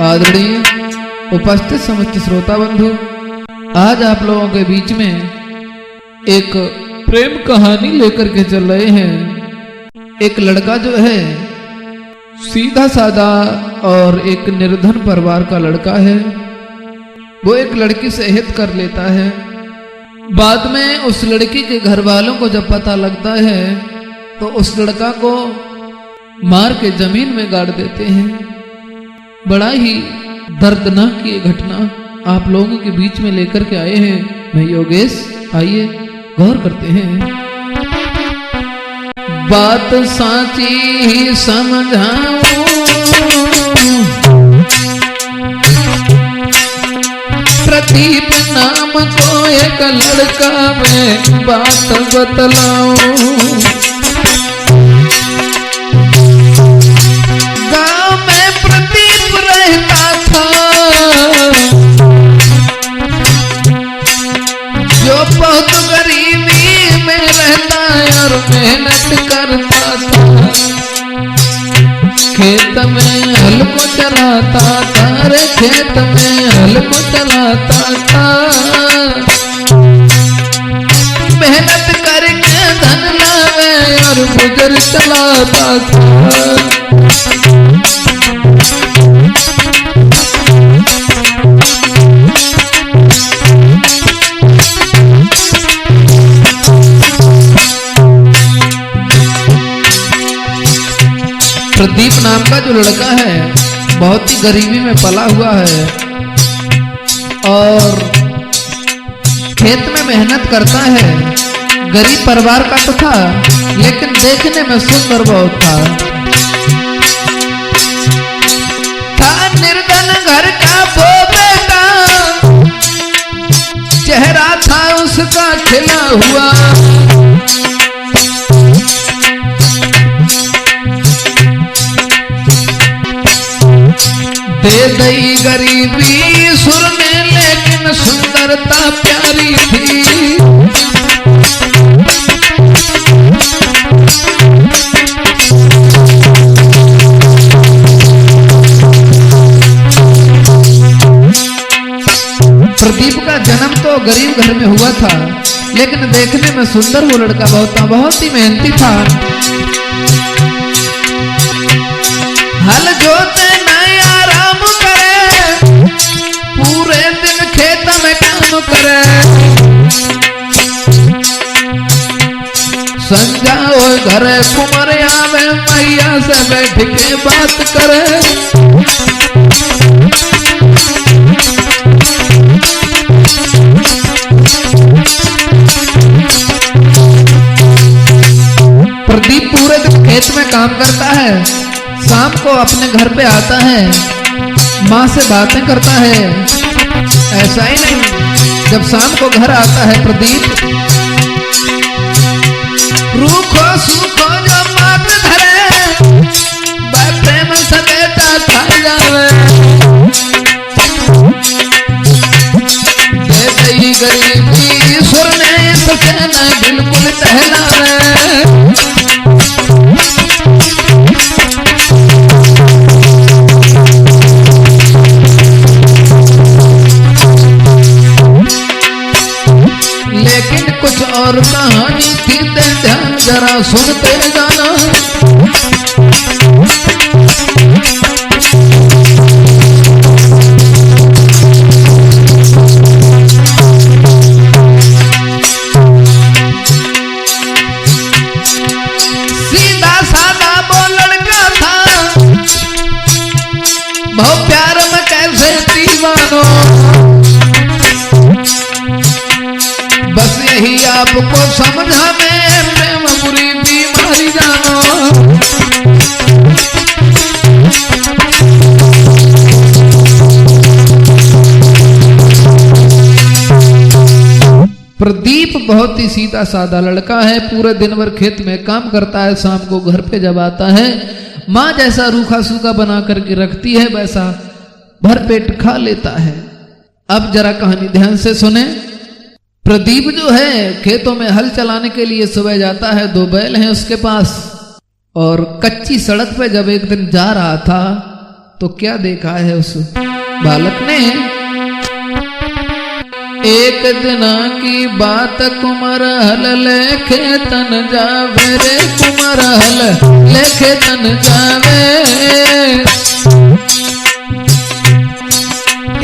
आदरणीय उपस्थित समस्त श्रोता बंधु, आज आप लोगों के बीच में एक प्रेम कहानी लेकर के चल रहे हैं। एक लड़का जो है सीधा साधा और एक निर्धन परिवार का लड़का है। वो एक लड़की से हित कर लेता है। बाद में उस लड़की के घर वालों को जब पता लगता है तो उस लड़का को मार के जमीन में गाड़ देते हैं। बड़ा ही दर्दनाक ये घटना आप लोगों के बीच में लेकर के आए हैं। मैं योगेश, आइए गौर करते हैं। बात साची ही समझाऊं, प्रदीप नाम को एक लड़का मैं बात बतलाऊं। गांव में प्रदीप रहता था, जो बहुत गरीबी में रहता और मेहनत करता था। खेत में हल को चलाता था, रे खेत में हल को चलाता था। मेहनत करके धन लावे और गुजर चलाता था। प्रदीप नाम का जो लड़का है बहुत ही गरीबी में पला हुआ है और खेत में मेहनत करता है। गरीब परिवार का तो था लेकिन देखने में सुंदर बहुत था। निर्धन घर का वो बेटा, चेहरा था उसका खिला हुआ। दे दई गरीबी सुर में लेकिन सुंदरता प्यारी थी। प्रदीप का जन्म तो गरीब घर में हुआ था लेकिन देखने में सुंदर वो लड़का बहुत ही मेहनती था। हल जोते पूरे दिन खेत में काम करे। संजा हो घरे कुमर आवे, मैया से बैठ के बात करे। प्रदीप पूरे दिन खेत में काम करता है, शाम को अपने घर पे आता है, माँ से बातें करता है। ऐसा ही नहीं, जब शाम को घर आता है प्रदीप, रूखो सूखो जो मात धरे, प्रेम से बेटा खा जावे। दे दई गरीबी सुर ने सके न बिल्कुल टहलावे। कुछ और कहानी थी, ध्यान जरा सुनते जाना। सीधा साधा वो लड़का था, बहुत प्यार में कैसे दीवानो। बस यही आपको समझा में प्रेम बुरी बीमारी जानो। प्रदीप बहुत ही सीधा साधा लड़का है। पूरे दिन भर खेत में काम करता है, शाम को घर पे जब आता है माँ जैसा रूखा सूखा बना करके रखती है वैसा भर पेट खा लेता है। अब जरा कहानी ध्यान से सुने। प्रदीप जो है खेतों में हल चलाने के लिए सुबह जाता है, 2 बैल हैं उसके पास, और कच्ची सड़क पे जब एक दिन जा रहा था तो क्या देखा है उस बालक ने? एक दिना की बात कुमर हल लेखे तन जावे रे, कुमर हल लेखे तन जावे।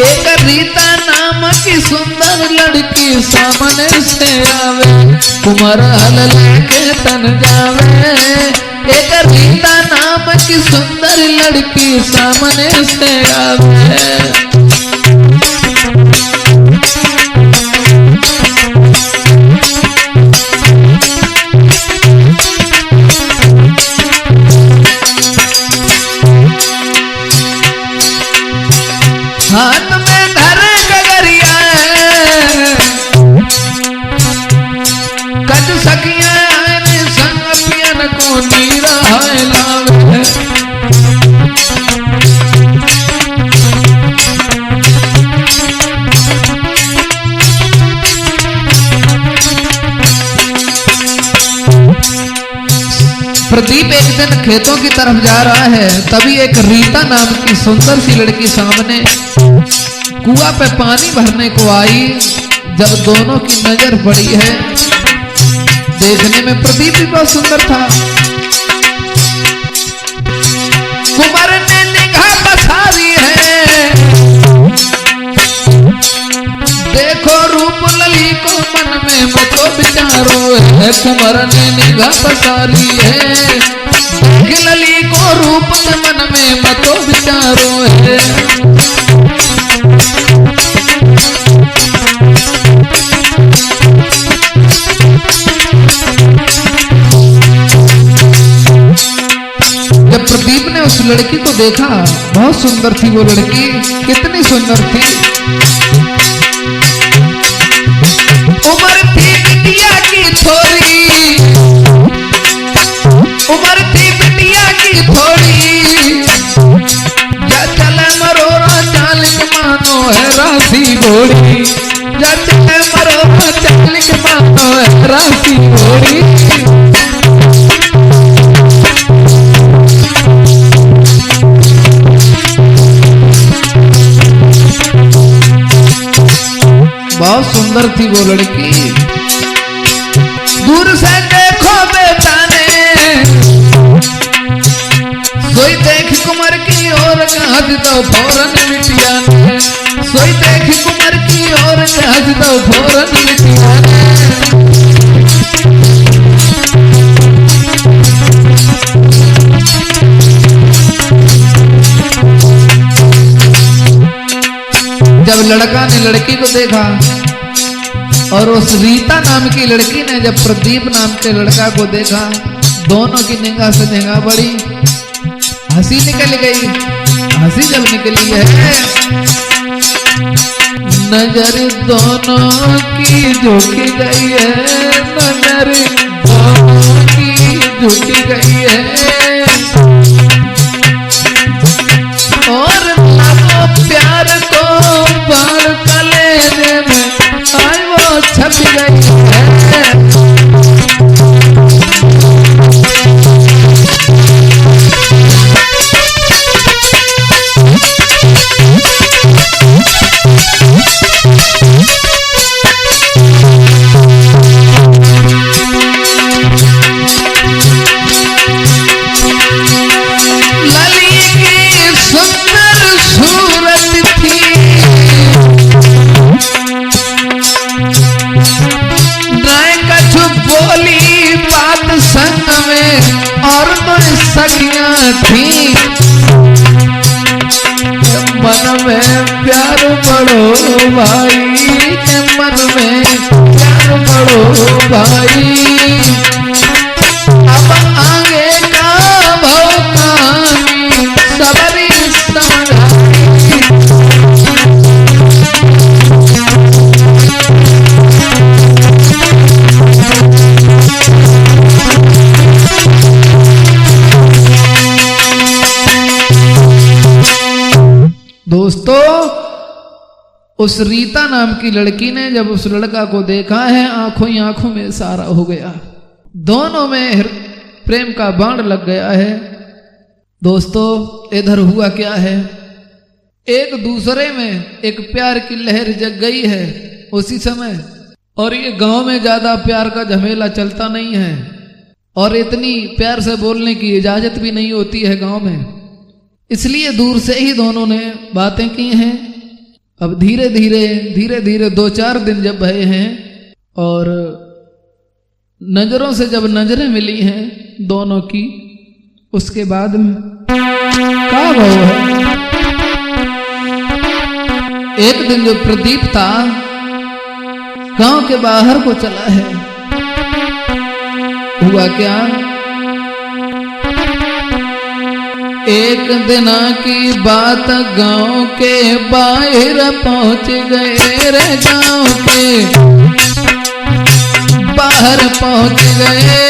एक रीता नाम की सुंदर लड़की सामने से आवे, कुमर हल लेके तन जावे। एक रीता नाम की सुंदर लड़की सामने से आवे। हाथ में धर गगरिया कट सकिया संग पियन को नीरा लावे। प्रदीप एक दिन खेतों की तरफ जा रहा है, तभी एक रीता नाम की सुंदर सी लड़की सामने कुआं पे पानी भरने को आई। जब दोनों की नजर पड़ी है, देखने में प्रदीप भी बहुत सुंदर था। कुंवर ने निगाह बसारी है, देखो रूप लली को मन में मतो विचारो है। कुंवर ने निगाह बसारी है, देख लली को रूप के मन में मतो विचारो है। जब प्रदीप ने उस लड़की को देखा, बहुत सुंदर थी वो लड़की। कितनी सुंदर थी! उम्र थी बिटिया की थोड़ी, उम्र थी बिटिया की थोड़ी। जा चले मरोरा चालिक मानो है राशि घोड़ी, जा चले मरोरा चालिक मानो है राशि घोड़ी। बहुत सुंदर थी वो लड़की। दूर से देखो बेटा ने, सोई देख कुंवर की ओर हज दो फौरन बिटिया ने, सोई देख कुंवर की ओर हज दो फौरन बिटिया ने। जब लड़का ने लड़की को देखा और उस रीता नाम की लड़की ने जब प्रदीप नाम के लड़का को देखा, दोनों की निगाह से निगाह बड़ी, हंसी निकल गई। हंसी जब निकली है, नजर दोनों की झुकी गई है, नजर दोनों की झुकी गई है। और लगो प्यार को बाढ़ कलेजे में, आज वो छप गई है। सखियां थी मन में प्यार बड़ो भाई, के मन में प्यार बड़ो भाई। अब आगे का भव कहानी सबरी समझाई। दोस्तों, उस रीता नाम की लड़की ने जब उस लड़का को देखा है, आंखों ही आंखों में सारा हो गया। दोनों में प्रेम का बाण लग गया है। दोस्तों इधर हुआ क्या है, एक दूसरे में एक प्यार की लहर जग गई है उसी समय। और ये गांव में ज्यादा प्यार का झमेला चलता नहीं है और इतनी प्यार से बोलने की इजाजत भी नहीं होती है गांव में, इसलिए दूर से ही दोनों ने बातें की हैं। अब धीरे धीरे 2-4 दिन जब भये हैं और नजरों से जब नजरें मिली हैं दोनों की, उसके बाद में क्या भाव है। एक दिन जो प्रदीप था गांव के बाहर को चला है। हुआ क्या, एक दिन की बात, गांव के बाहर पहुंच गए रे, गांव के बाहर पहुंच गए।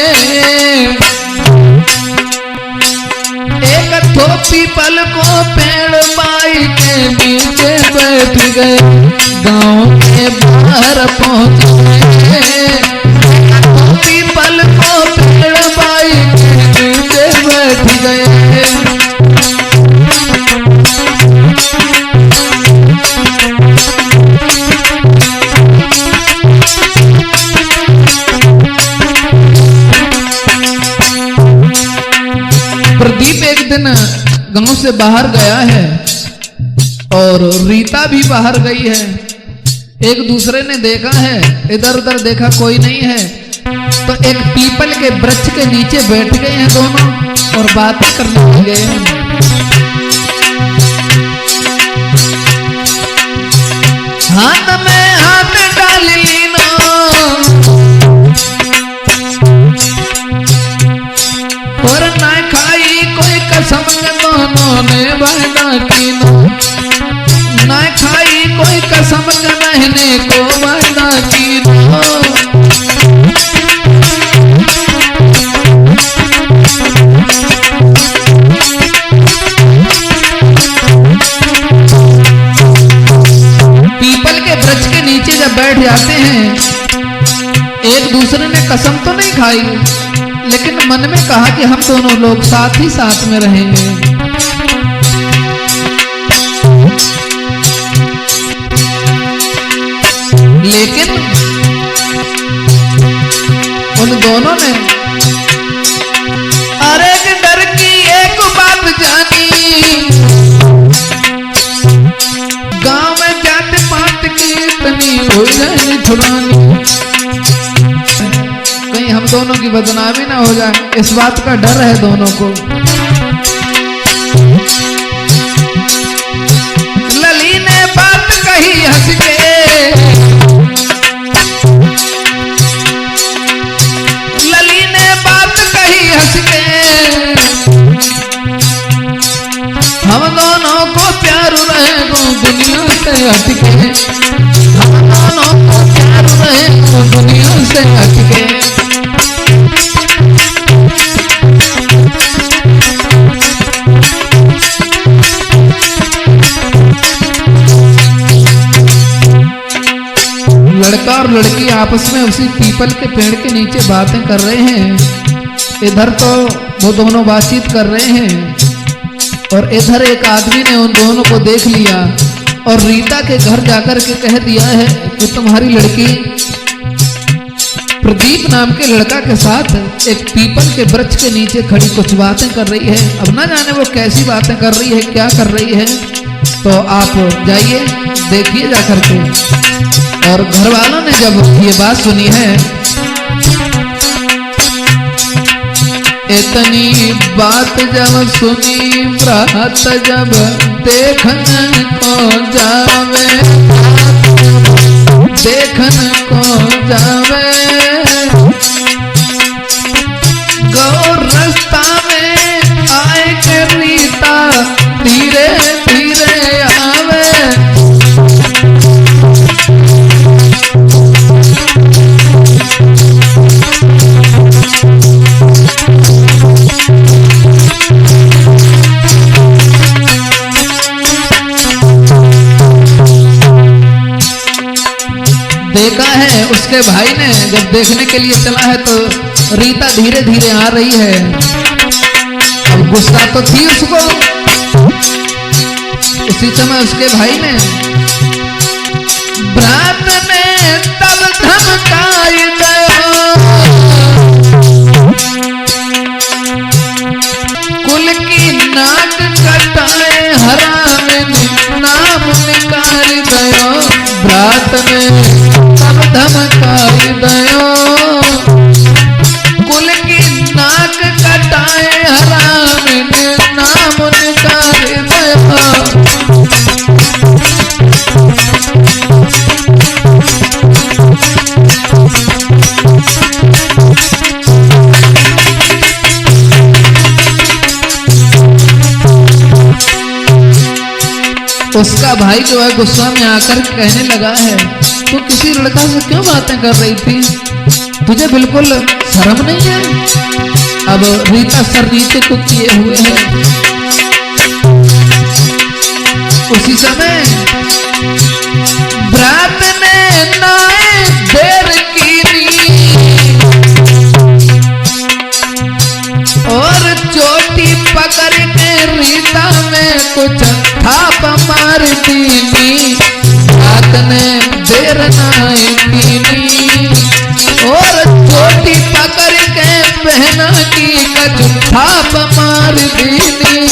एक ठो पीपल को पेड़ बाई के नीचे बैठ गए, गांव के बाहर पहुंच गए। पीपल को पेड़ बाई के नीचे बैठ गए। प्रदीप एक दिन गांव से बाहर गया है और रीता भी बाहर गई है। एक दूसरे ने देखा है, इधर उधर देखा कोई नहीं है, तो एक पीपल के वृक्ष के नीचे बैठ गए हैं दोनों और बातें करने लगे हैं। हाथ में हाथ डाल लीना, और ना खाई कोई कसम, दोनों ने वादा की ना खाई कोई कसम, रहने को वादा की पीपल के वृक्ष के नीचे जब बैठ जाते हैं, एक दूसरे ने कसम तो नहीं खाई, लेकिन मन में कहा कि हम दोनों लोग साथ ही साथ में रहेंगे। लेकिन उन दोनों ने अरे डर की एक बात जानी, गांव में जात पात की इतनी हो जाए छुड़ानी, कहीं हम दोनों की बदनामी ना हो जाए, इस बात का डर है दोनों को। लली ने बात कही हंस के, लली ने बात कही हंस के, हम दोनों को प्यार रहेगो दुनिया से हटके, हम दोनों को प्यार रहेगो दुनिया से हटके। लड़का और लड़की आपस में उसी पीपल के पेड़ के नीचे बातें कर रहे हैं। इधर तो वो दोनों बातचीत कर रहे हैं और इधर एक आदमी ने उन दोनों को देख लिया और रीता के घर जाकर के कह दिया है कि तुम्हारी लड़की प्रदीप नाम के लड़का के साथ एक पीपल के वृक्ष के नीचे खड़ी कुछ बातें कर रही है। अब ना जाने वो कैसी बातें कर रही है, क्या कर रही है, तो आप जाइए देखिए जाकर के। और घर वालों ने जब ये बात सुनी है, इतनी बात जब सुनी, रात जब देखने को जावे, देखने को जावे, गौर रास्ता में आए के रीता धीरे धीरे आवे। देखा है उसके भाई ने, जब देखने के लिए चला है तो रीता धीरे धीरे आ रही है। अब गुस्सा तो थी उसको। उसी समय उसके भाई ने भ्रात ने तब धमकाई दयो, कुल की नाक कटाए हराम नाम निकाल दयो। भ्रात ने तब धमकाई दयो, कुल की नाक कटाए हराम नाम निकाल दयो। उसका भाई जो है गुस्सा में आकर कहने लगा है, तू किसी लड़का से क्यों बातें कर रही थी, तुझे बिल्कुल शर्म नहीं है। अब रीता सर नीचे को किए हुए है। उसी समय भ्रात ने नाए देर कीनी और चोटी पकड़ के रीता में कुछ थाप मार दीनी। भ्रात ने देर नाए कीनी और चोटी पकड़ के पहना की कुछ थाप मार दीनी।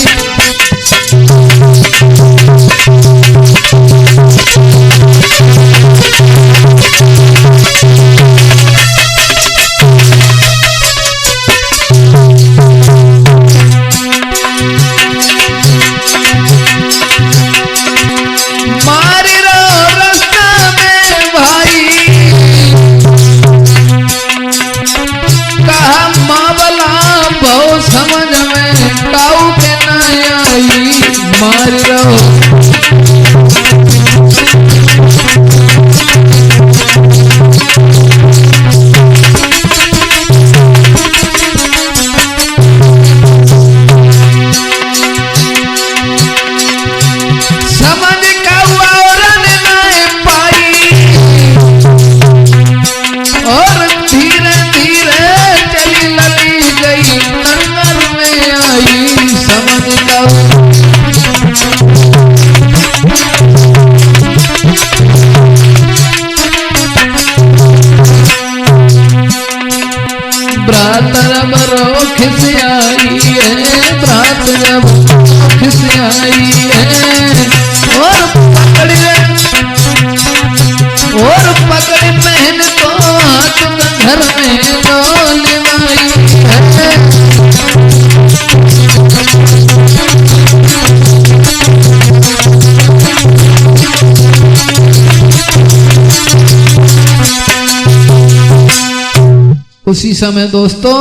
उसी समय दोस्तों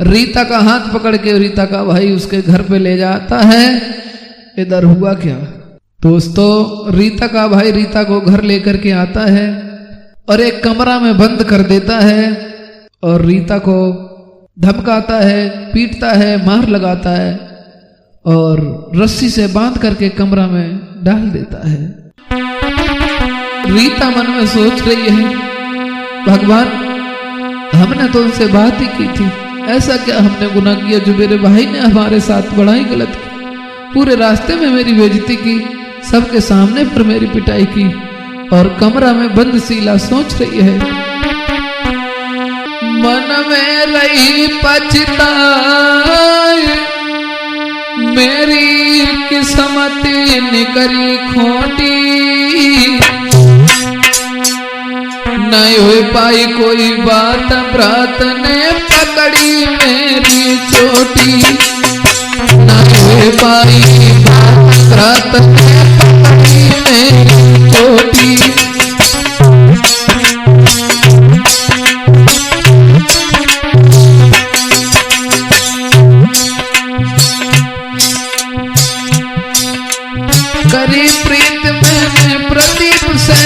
रीता का हाथ पकड़ के रीता का भाई उसके घर पे ले जाता है। इधर हुआ क्या दोस्तों, रीता का भाई रीता को घर लेकर के आता है और एक कमरा में बंद कर देता है और रीता को धमकाता है, पीटता है, मार लगाता है और रस्सी से बांध करके कमरा में डाल देता है। रीता मन में सोच रही है, भगवान हमने तो उनसे बात ही की थी, ऐसा क्या हमने गुनाह किया जो मेरे भाई ने हमारे साथ बड़ा ही गलत किया। पूरे रास्ते में मेरी बेइज्जती की, सबके सामने पर मेरी पिटाई की और कमरा में बंद शीला सोच रही है। मन में रही पछताई, मेरी किस्मत निकली खोटी, नहीं हो पाई कोई बात, भ्रात ने पकड़ी मेरी चोटी, नहीं हो पाई बात, भ्रात ने पकड़ी मेरी चोटी। करी प्रीत मैंने प्रदीप से,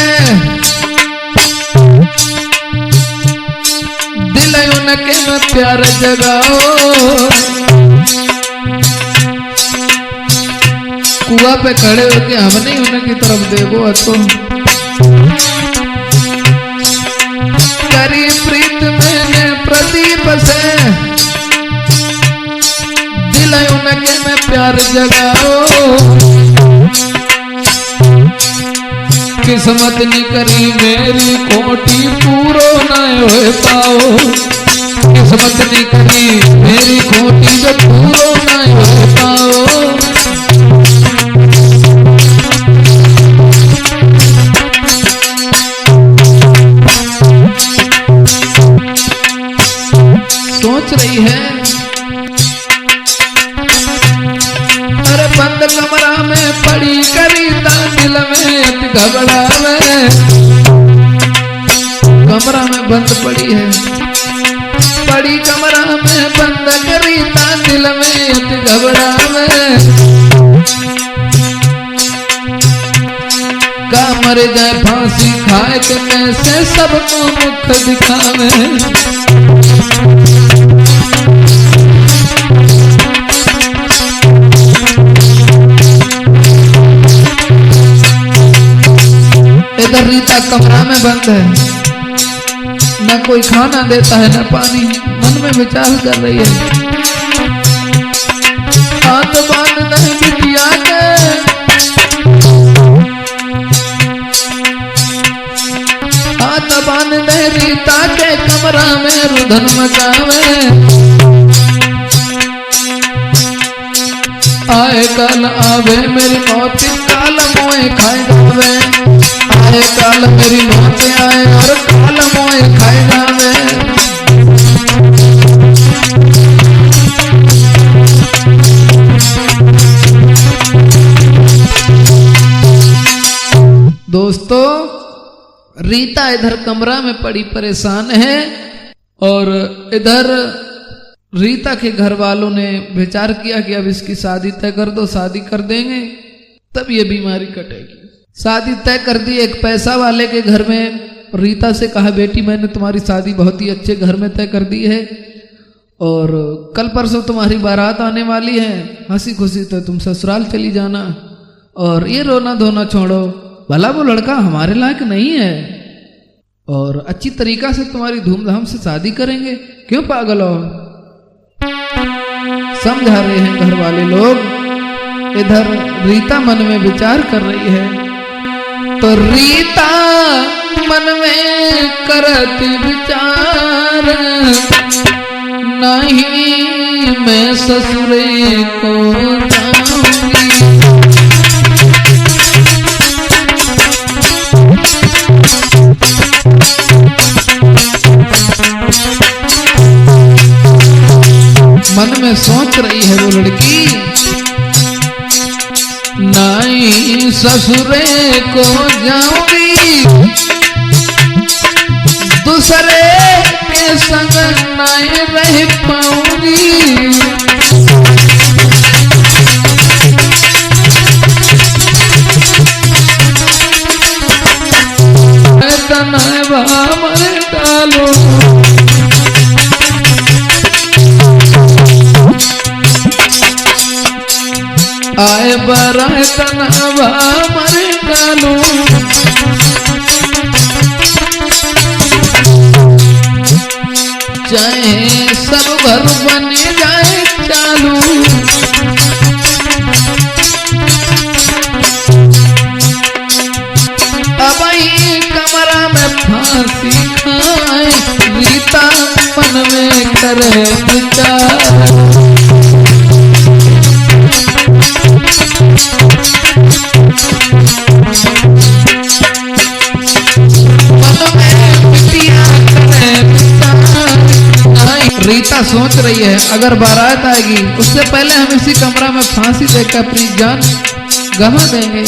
उनके में प्यार जगाओ, कुआ पे खड़े होके हमने उनकी तरफ देखो तो करी प्रीत मैंने प्रदीप से, दिल दिल उनके में प्यार जगाओ, किस्मत निकरी मेरी कोटी पूरो न हो पाओ, किस्मत निकरी मेरी कोटी जो पूरो न हो पाओ। सोच रही है अरे बंद कमरा में पड़ी करीता दिल में घबरावे, कमरा में बंद पड़ी है, पड़ी कमरा में बंद करीता दिल में घबरावे, का मर जाए फांसी खाए के कैसे सबको मुख दिखावे। इधर रीता कमरा में बंद है, न कोई खाना देता है न पानी, मन में विचार कर रही है। हाथ बांध दे बिटिया के, हाथ बांध दे रीता के कमरा में रुधन मचावे, आए कल आवे मेरी मौत काल मोए खाए जावे, आए काल मेरी मौत आए और काल मोए खाए जावे। दोस्तों रीता इधर कमरा में पड़ी परेशान है और इधर रीता के घर वालों ने विचार किया कि अब इसकी शादी तय कर दो, शादी कर देंगे तब ये बीमारी कटेगी। शादी तय कर दी एक पैसा वाले के घर में। रीता से कहा बेटी मैंने तुम्हारी शादी बहुत ही अच्छे घर में तय कर दी है और कल परसों तुम्हारी बारात आने वाली है, हंसी खुशी तो तुम ससुराल चली जाना और ये रोना धोना छोड़ो, भला वो लड़का हमारे लायक नहीं है और अच्छी तरीका से तुम्हारी धूमधाम से शादी करेंगे, क्यों पागल हो। समझा रहे हैं घर वाले लोग। इधर रीता मन में विचार कर रही है तो रीता मन में करती विचार, नहीं मैं ससुरे को जाऊंगी, मन में सोच रही है वो लड़की, नहीं ससुरे को जाऊंगी, दूसरे के संग नहीं रह पाऊंगी, तनावा मर डालो, आए बराए तनावा मर डालो, चाहे सब घर बने जाए चालू, अब ही कमरा में फांसी खाए, रीता मन में करे विचार, रीता सोच रही है अगर बारात आएगी उससे पहले हम इसी कमरा में फांसी देकर अपनी जान गंवा देंगे,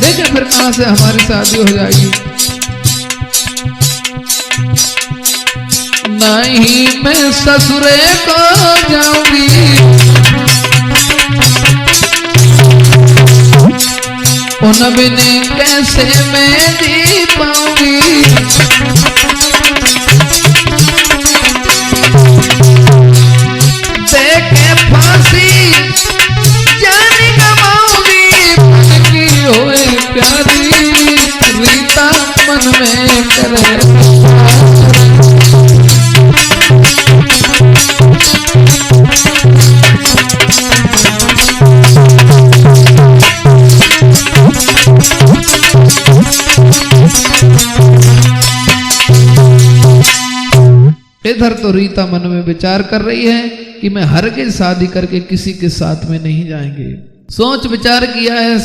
देखें फिर कहां से हमारी शादी हो जाएगी। नहीं मैं ससुरे को जाऊंगी, उन बिना कैसे मैं जी पाऊंगी, देखे फांसी जान गवाऊंगी, मन की होए प्यारी, रीता मन में करे इधर तो रीता मन में विचार कर रही है कि मैं हरगिज़ शादी करके किसी के साथ में नहीं जाएंगे। सोच विचार किया है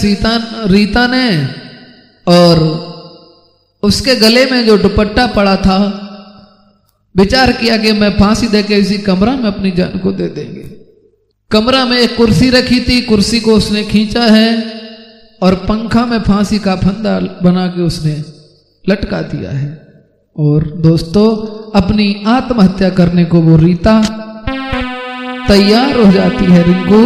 रीता ने, और उसके गले में जो दुपट्टा पड़ा था, विचार किया कि मैं फांसी देके इसी कमरा में अपनी जान को दे देंगे। कमरा में एक कुर्सी रखी थी, कुर्सी को उसने खींचा है और पंखा में फांसी का फंदा बना के उसने लटका दिया है। और दोस्तों, अपनी आत्महत्या करने को वो रीता तैयार हो जाती है रिंकू।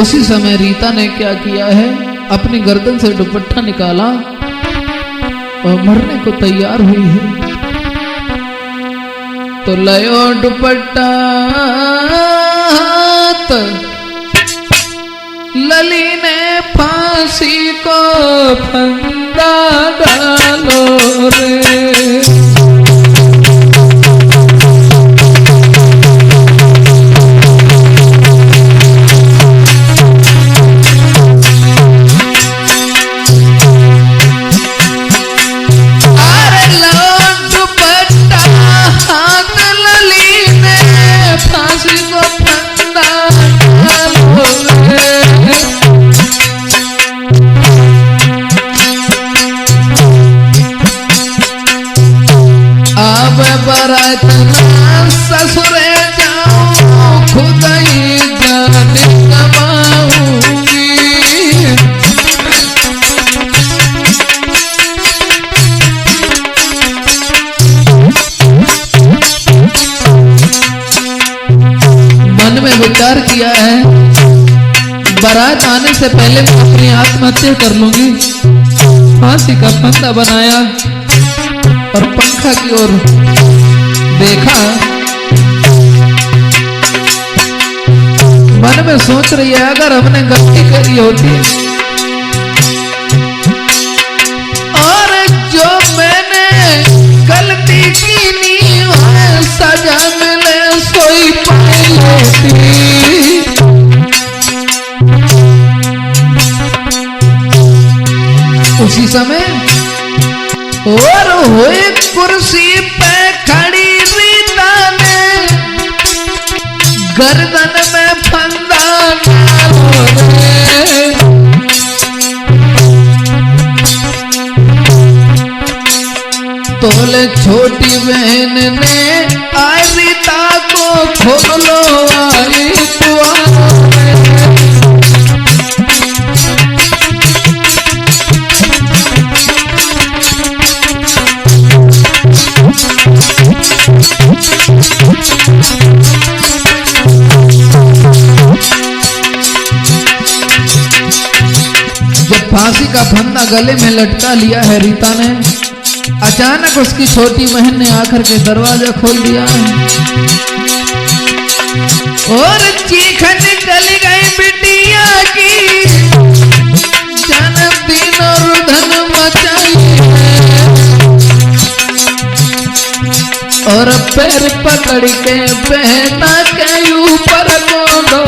उसी समय रीता ने क्या किया है, अपनी गर्दन से दुपट्टा निकाला और मरने को तैयार हुई है। तो लयो दुपट्टा लली ने फांसी को फंदा डालो रे। ससुरे जाऊं खुद ही जाने कमाऊंगी। मन में विचार किया है, बारात आने से पहले मैं अपनी आत्महत्या कर लूंगी। फांसी का फंदा बनाया और पंखा की ओर देखा। मन में सोच रही है, अगर हमने गलती करी होती और जो मैंने गलती की नहीं सजा मिले सोई पाई होती। उसी समय और हुए कुर्सी पे खड़ी रीता ने गर्दन में फंदा डालो रे। तोले छोटी बहन ने आई रीता को खोलो आई फांसी का फंदा गले में लटका लिया है रीता ने। अचानक उसकी छोटी बहन ने आकर के दरवाजा खोल दिया और चीखन निकल गई बिटिया की, जन्मदिन और धन मचाई और पैर पकड़ के बहना के ऊपर गोंदो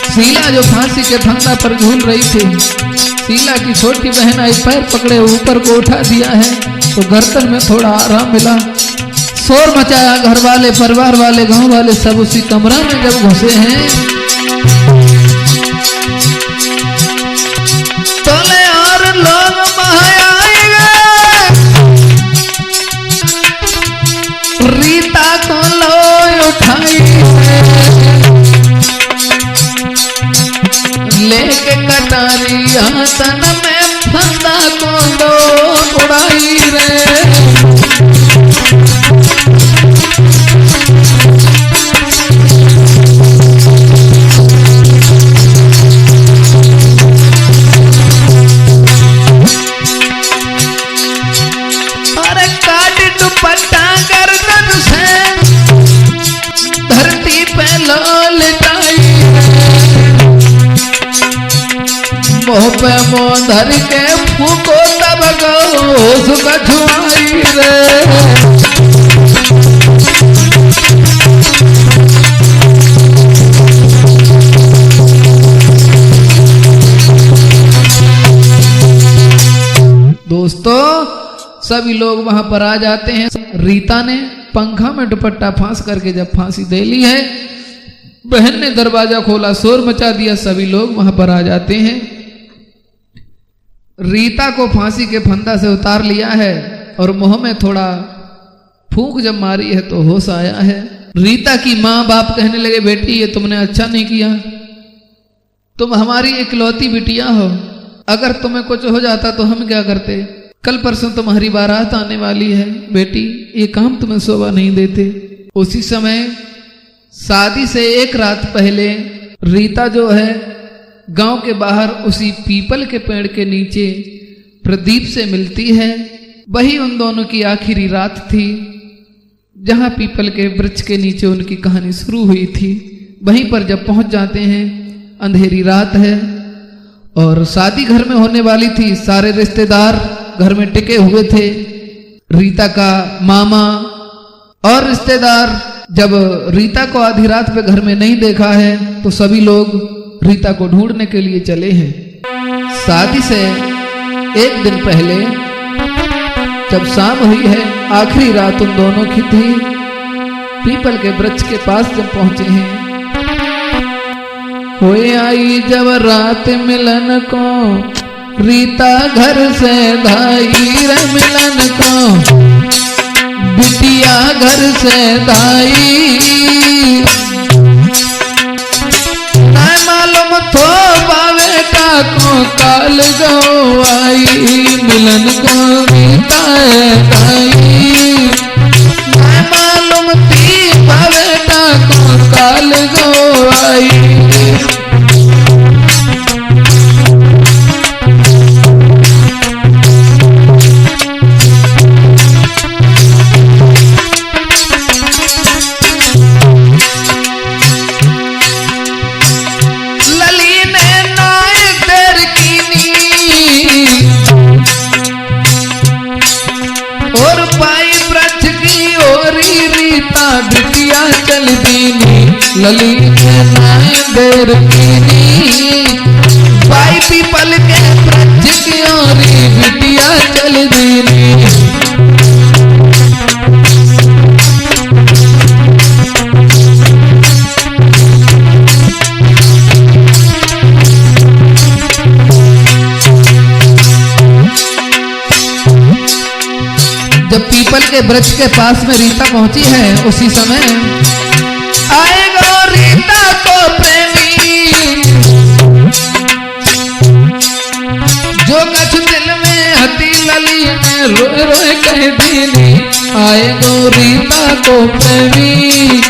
शीला जो फांसी के फंदा पर झूल रही थी, शीला की छोटी बहन आई, पैर पकड़े ऊपर को उठा दिया है तो गर्दन में थोड़ा आराम मिला। शोर मचाया, घर वाले, परिवार वाले, गांव वाले सब उसी कमरा में जब घुसे हैं तोले और लोग आएंगे। रीता को लो उठाई लेके कटारी हाथन में फंदा को दो उड़ाई रे। अरे काट दुपट्टा गर्दन से धरती पे लो लिटाई, मुँह पे मुँह धर के फूको तब गो सुख छुआई रे। दोस्तों सभी लोग वहां पर आ जाते हैं। रीता ने पंखा में दुपट्टा फांस करके जब फांसी दे ली है, बहन ने दरवाजा खोला, शोर मचा दिया, सभी लोग वहां पर आ जाते हैं। रीता को फांसी के फंदा से उतार लिया है और मुंह में थोड़ा फूंक जब मारी है तो होश आया है। रीता की माँ बाप कहने लगे, बेटी ये तुमने अच्छा नहीं किया, तुम हमारी इकलौती बिटिया हो, अगर तुम्हें कुछ हो जाता तो हम क्या करते, कल परसों तुम्हारी बारात आने वाली है, बेटी ये काम तुम्हें शोभा नहीं देते। उसी समय शादी से एक रात पहले रीता जो है गांव के बाहर उसी पीपल के पेड़ के नीचे प्रदीप से मिलती है। वही उन दोनों की आखिरी रात थी जहां पीपल के वृक्ष के नीचे उनकी कहानी शुरू हुई थी। वहीं पर जब पहुंच जाते हैं, अंधेरी रात है और शादी घर में होने वाली थी। सारे रिश्तेदार घर में टिके हुए थे। रीता का मामा और रिश्तेदार जब रीता को आधी रात पे घर में नहीं देखा है तो सभी लोग रीता को ढूंढने के लिए चले हैं। शादी से एक दिन पहले जब शाम हुई है, आखिरी रात उन दोनों की थी, पीपल के वृक्ष के पास जब पहुंचे हैं, होए आई जब रात मिलन को, रीता घर से धाई रे मिलन को, बिटिया घर से धाई, ना मालूम थो बावेटा को काल गो आई, मिलन को रीता धाई, ना मालूम थी बावेटा को काल गो आई। बिटिया चल दीनी लली के नाय देर कीनी, बाई पीपल के वृक्ष की ओरी बिटिया चल दीनी। जब पीपल के वृक्ष के पास में रीता पहुंची है, उसी समय आएगा रीता को प्रेमी, जो कछ दिल में हती लली में रोए रोए कह दीनी, आएगा रीता को प्रेमी,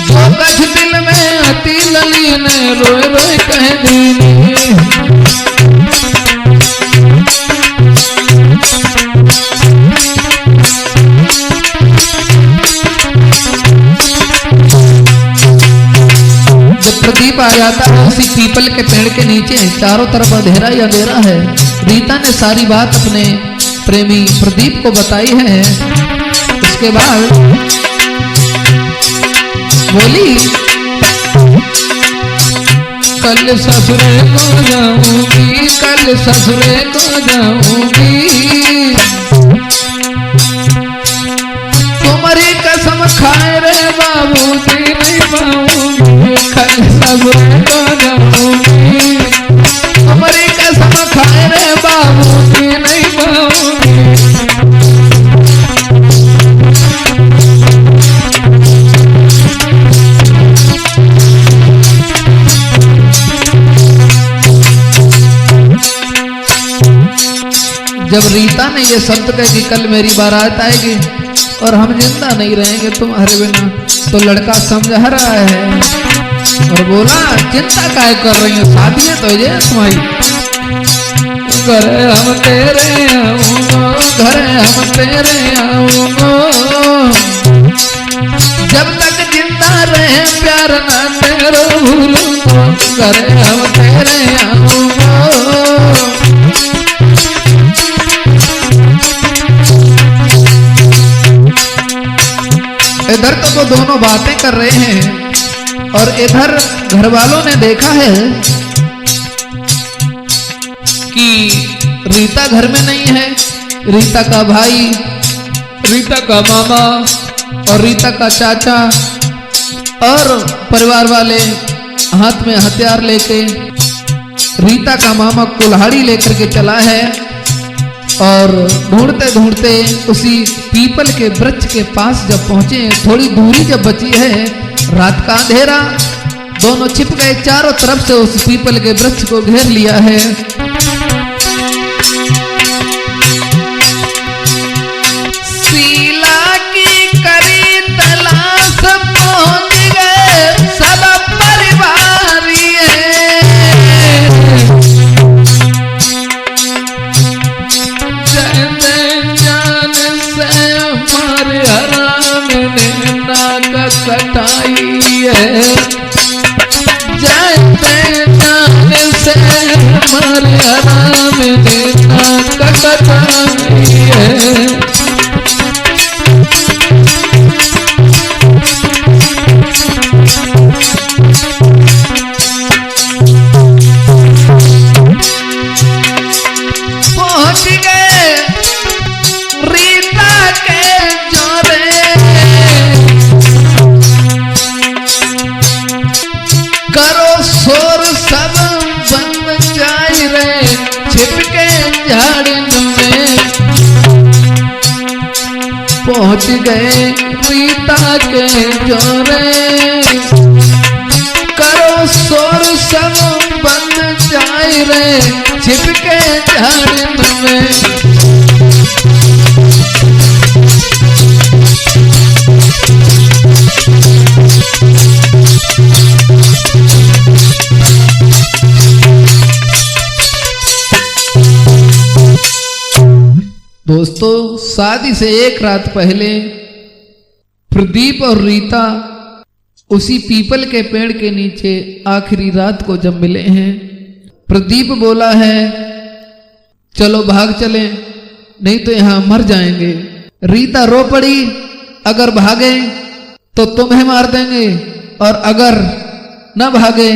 जो कछ दिल में हती लली में रोए रोए कह दीनी। प्रदीप आ जाता है उसी पीपल के पेड़ के नीचे, चारों तरफ अंधेरा ही अंधेरा है। रीता ने सारी बात अपने प्रेमी प्रदीप को बताई है। उसके बाद बोली, कल ससुरे को जाऊंगी, कल ससुरे को जाऊंगी, तुम्हारी कसम खाए रे बाबूजी नहीं पाऊंगी, कल ससुरे को जाऊंगी, तुम्हारी कसम खाए रे बाबूजी नहीं पाऊंगी। जब रीता ने ये शब्द कहा कि कल मेरी बारात आएगी और हम जिंदा नहीं रहेंगे तुम्हारे बिना, तो लड़का समझ रहा है और बोला, चिंता काहे कर रही हो, शादी है तो ये तुम्हारी, घरे हम तेरे आऊंगो, घरे हम तेरे आऊंगो, जब तक जिंदा रहे प्यार ना तेरो भूलूंगो, घरे हम तेरे आऊंगो। दोनों बातें कर रहे हैं और इधर घर वालों ने देखा है कि रीता घर में नहीं है। रीता का भाई, रीता का मामा और रीता का चाचा और परिवार वाले हाथ में हथियार लेके रीता का मामा कुल्हाड़ी लेकर के चला है और ढूंढते ढूंढते उसी पीपल के वृक्ष के पास जब पहुंचे, थोड़ी दूरी जब बची है, रात का अंधेरा, दोनों छिप गए, चारों तरफ से उस पीपल के वृक्ष को घेर लिया है। शीला की करी तलाश पहुंच गए सब परिवार है। जान से हमारे हराम ने नाक कटाई है। जान से हमारे हराम ने नाक कटाई है। पहुंच गए रीता के जोरे, करो शोर सब बंद जाए रे, छिपके झाड़ियों में। पहुंच गए रीता के जोरे, करो शोर सब बंद जाए रे, छिपके झाड़ियों में। दोस्तों, शादी से एक रात पहले प्रदीप और रीता उसी पीपल के पेड़ के नीचे आखिरी रात को जब मिले हैं, प्रदीप बोला है चलो भाग चलें, नहीं तो यहां मर जाएंगे। रीता रो पड़ी, अगर भागे तो तुम्हें मार देंगे और अगर न भागे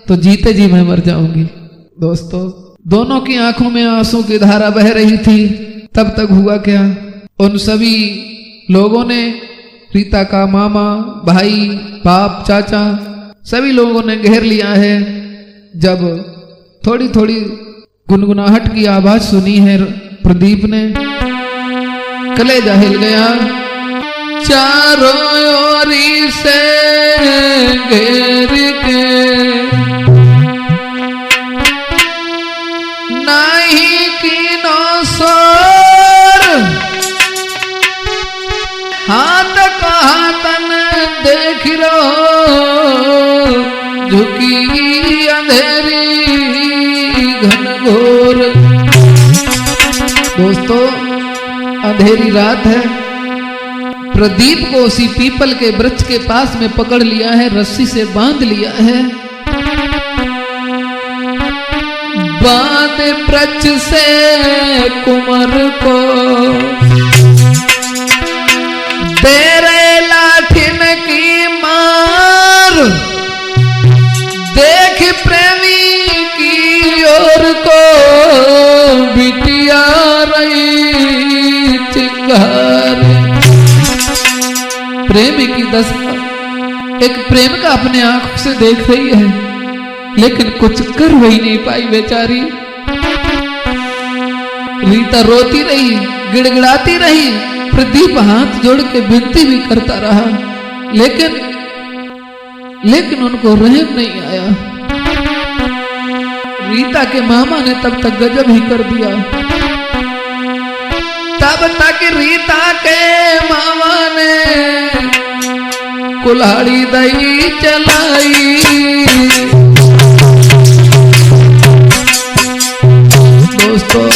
तो जीते जी मैं मर जाऊंगी। दोस्तों, दोनों की आंखों में आंसू की धारा बह रही थी। तब तक हुआ क्या, उन सभी लोगों ने, रीता का मामा, भाई, बाप, चाचा, सभी लोगों ने घेर लिया है। जब थोड़ी थोड़ी गुनगुनाहट की आवाज सुनी है प्रदीप ने, कलेजा हिल गया। चारों ओरी से घेर के नहीं कीनो सोर, हाथ का हाथन देख लो, झुकी अंधेरी घनघोर। दोस्तों, अंधेरी रात है। प्रदीप को उसी पीपल के वृक्ष के पास में पकड़ लिया है, रस्सी से बांध लिया है। बांध वृक्ष से कुंवर को, तेरे लाठिन की मार, देख प्रेमी की ओर को, बिटिया रही चिंगार। प्रेमी की दशा एक प्रेमिका अपने आंखों से देख रही है, लेकिन कुछ कर वही नहीं पाई बेचारी। रीता रोती रही, गिड़गिड़ाती रही, प्रदीप हाथ जोड़ के विनती भी करता रहा, लेकिन उनको रहम नहीं आया। रीता के मामा ने तब तक गजब ही कर दिया। तब तक रीता के मामा ने कुल्हाड़ी दई चलाई। दोस्तों,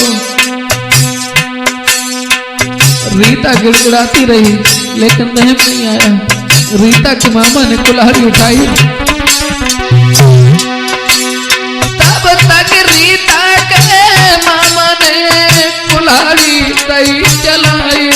रीता गिड़गिड़ाती रही, लेकिन रहम नहीं आया। रीता के मामा ने कुल्हाड़ी उठाई। तब तक रीता के मामा ने कुल्हाड़ी दई चलाई।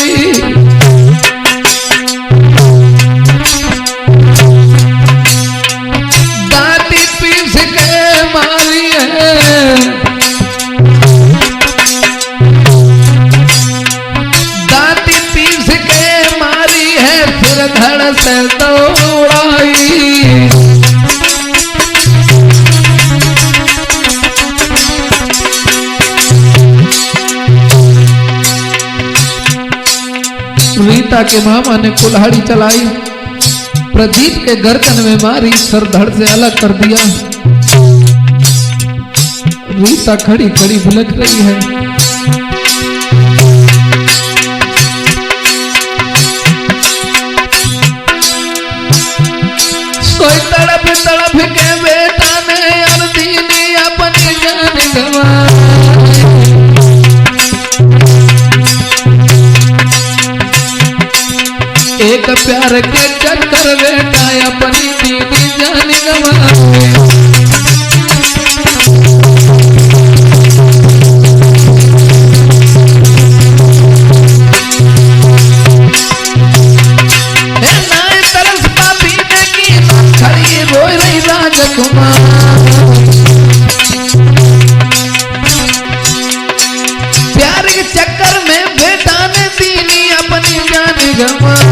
रीता के मामा ने कुल्हाड़ी चलाई, प्रदीप के गर्दन में मारी, सर धड़ से अलग कर दिया। रीता खड़ी खड़ी भुलक रही है। सोई तड़प तड़प के बेटा ने अर्दी ने अपनी जान गंवाई। एक प्यार के चक्कर बेटा अपनी दीदी जान गंवाई। प्यार के चक्कर में बेटा ने दीनी अपनी जान गंवाई।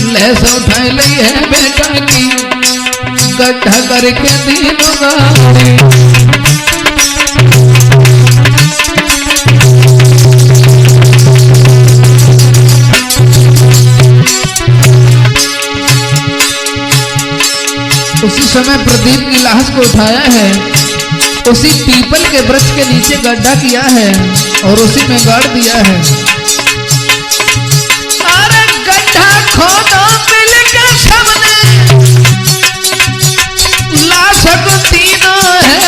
लहस उठाई ली है बेटा की, गड्ढा करके दीनों गाड़ी। उसी समय प्रदीप की लाश को उठाया है, उसी पीपल के वृक्ष के नीचे गड्ढा किया है और उसी में गाड़ दिया है। अरे गड्ढा खोदो मिलकर सबने, लाश को तीनों है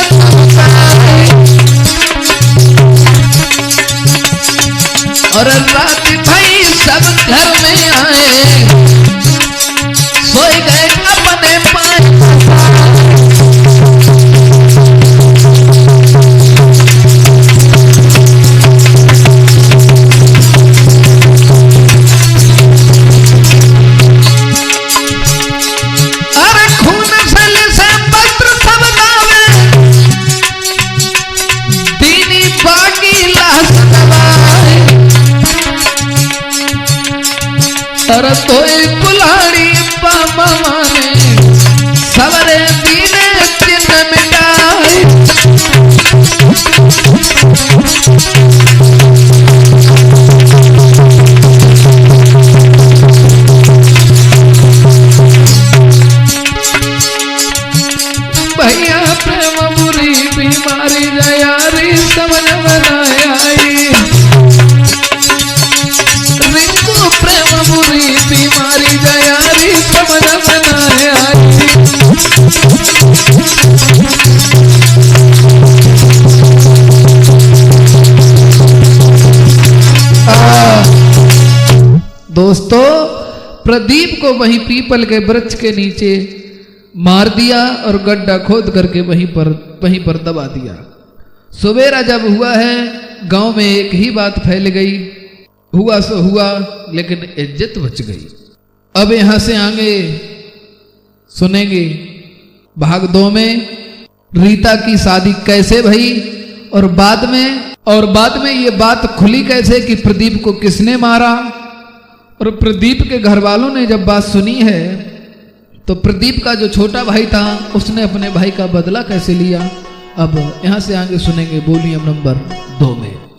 और रात भाई सब घर में आए, सोए गए अपने पास। अरे खून से पत्र सब गावे, दीनी बाकी लाश दबाए। अरे तो कुल्हाड़ी मामा ने सवरे दीने चिन्ह मिटाई। भैया प्रेम बुरी बीमारी जयारी समझ बनाया। रिंकू प्रेम बुरी बीमारी जयारी समझ बनाया। दोस्तों, प्रदीप को वहीं पीपल के वृक्ष के नीचे मार दिया और गड्ढा खोद करके वहीं पर दबा दिया। सवेरा जब हुआ है, गांव में एक ही बात फैल गई, हुआ सो हुआ लेकिन इज्जत बच गई। अब यहां से आगे सुनेंगे भाग 2 में रीता की शादी कैसे भई और बाद में ये बात खुली कैसे कि प्रदीप को किसने मारा। और प्रदीप के घर वालों ने जब बात सुनी है तो प्रदीप का जो छोटा भाई था उसने अपने भाई का बदला कैसे लिया, अब यहां से आगे सुनेंगे वॉल्यूम नंबर 2 में।